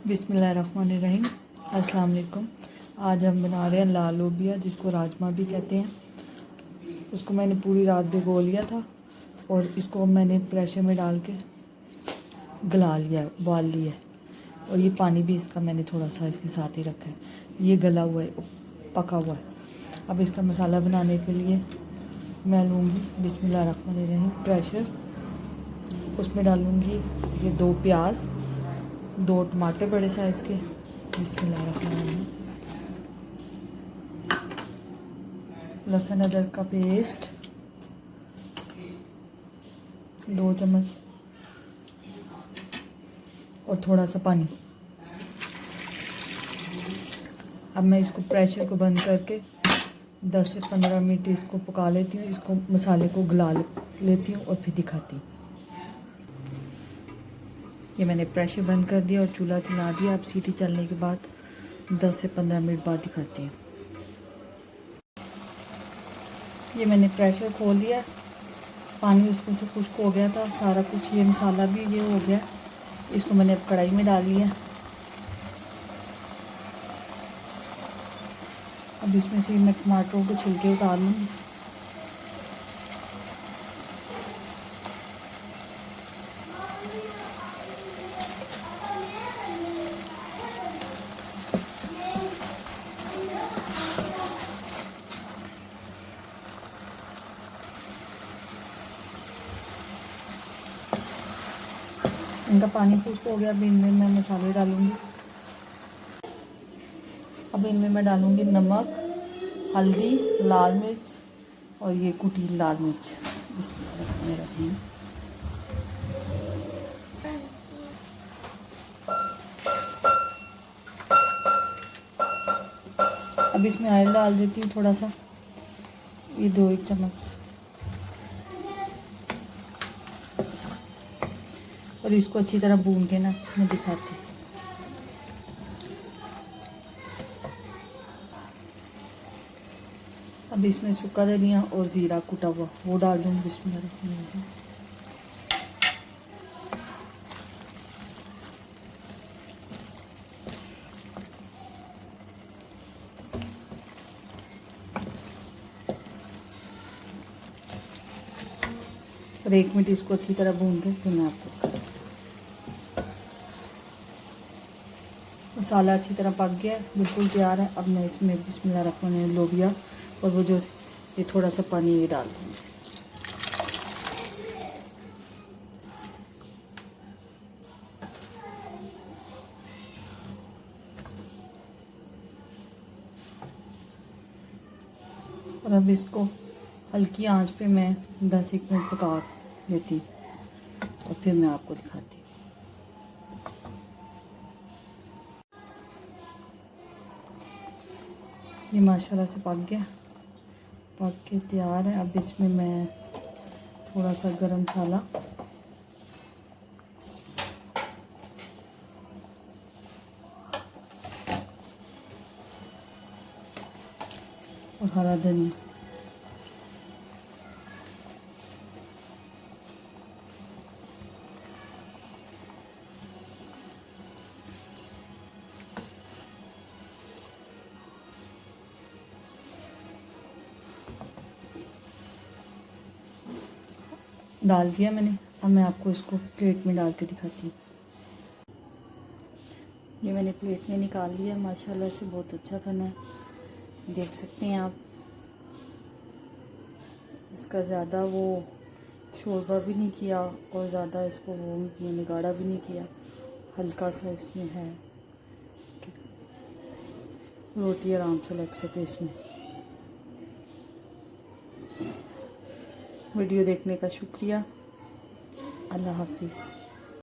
बिस्मिल्लाहिर्रहमानिर्रहीम। अस्सलाम वालेकुम। आज हम बना रहे हैं लाल लोबिया, जिसको राजमा भी कहते हैं। उसको मैंने पूरी रात भिगो लिया था और इसको मैंने प्रेशर में डाल के गला लिया, उबाल लिया। और ये पानी भी इसका मैंने थोड़ा सा इसके साथ ही रखा है। ये गला हुआ है, पका हुआ है। अब इसका मसाला बनाने के लिए मैं लूँगी बिस्मिल्लाहिर्रहमानिर्रहीम प्रेशर। उसमें डालूँगी ये 2 प्याज, 2 टमाटर बड़े साइज़ के, बिस्मिल्लाहिर्रहमानिर्रहीम, लहसुन अदरक का पेस्ट 2 चम्मच और थोड़ा सा पानी। अब मैं इसको प्रेशर को बंद करके 10 से 15 मिनट इसको पका लेती हूँ। इसको मसाले को गला लेती हूँ और फिर दिखाती हूँ। ये मैंने प्रेशर बंद कर दिया और चूल्हा चला दिया। अब सीटी चलने के बाद 10 से 15 मिनट बाद दिखाती हूँ। ये मैंने प्रेशर खोल लिया, पानी उसमें से खुश्क हो गया था सारा कुछ। ये मसाला भी ये हो गया। इसको मैंने अब कढ़ाई में डाल लिया। अब इसमें से मैं टमाटरों को छिलके उतार लूँगी। इनका पानी खुश्क हो गया। अब इनमें मैं मसाले डालूँगी। अब इनमें मैं डालूँगी नमक, हल्दी, लाल मिर्च और ये कुटी लाल मिर्च। बिस्मिल्लाहिर्रहमानिर्रहीम। अब इसमें ऑयल डाल देती हूँ थोड़ा सा, ये 2-1 चम्मच। और इसको अच्छी तरह भून के ना मैं दिखाती हूँ। अब इसमें सूखा धनिया और ज़ीरा कुटा हुआ वो डाल दूँगी। बिस्मिल्लाहिर्रहमानिर्रहीम। और 1 मिनट इसको अच्छी तरह भून के फिर मैं आपको मसाला अच्छी तरह पक गया है, बिल्कुल तैयार है। अब मैं इसमें बिस्मिल्लाहिर्रहमानिर्रहीम लोबिया और वो जो ये थोड़ा सा पानी ये डाल दूँगी। और अब इसको हल्की आंच पे मैं 10-1 मिनट पका लेती और फिर मैं आपको दिखाती। ये माशाल्लाह से पक गया, पक के तैयार है। अब इसमें मैं थोड़ा सा गरम मसाला और हरा धनिया डाल दिया मैंने। अब मैं आपको इसको प्लेट में डाल के दिखाती हूँ। ये मैंने प्लेट में निकाल लिया। माशाल्लाह से बहुत अच्छा बना है, देख सकते हैं आप। इसका ज़्यादा वो शोरबा भी नहीं किया और ज़्यादा इसको वो मैंने गाढ़ा भी नहीं किया। हल्का सा इसमें है कि रोटी आराम से लग सके इसमें। वीडियो देखने का शुक्रिया। अल्लाह हाफिज़।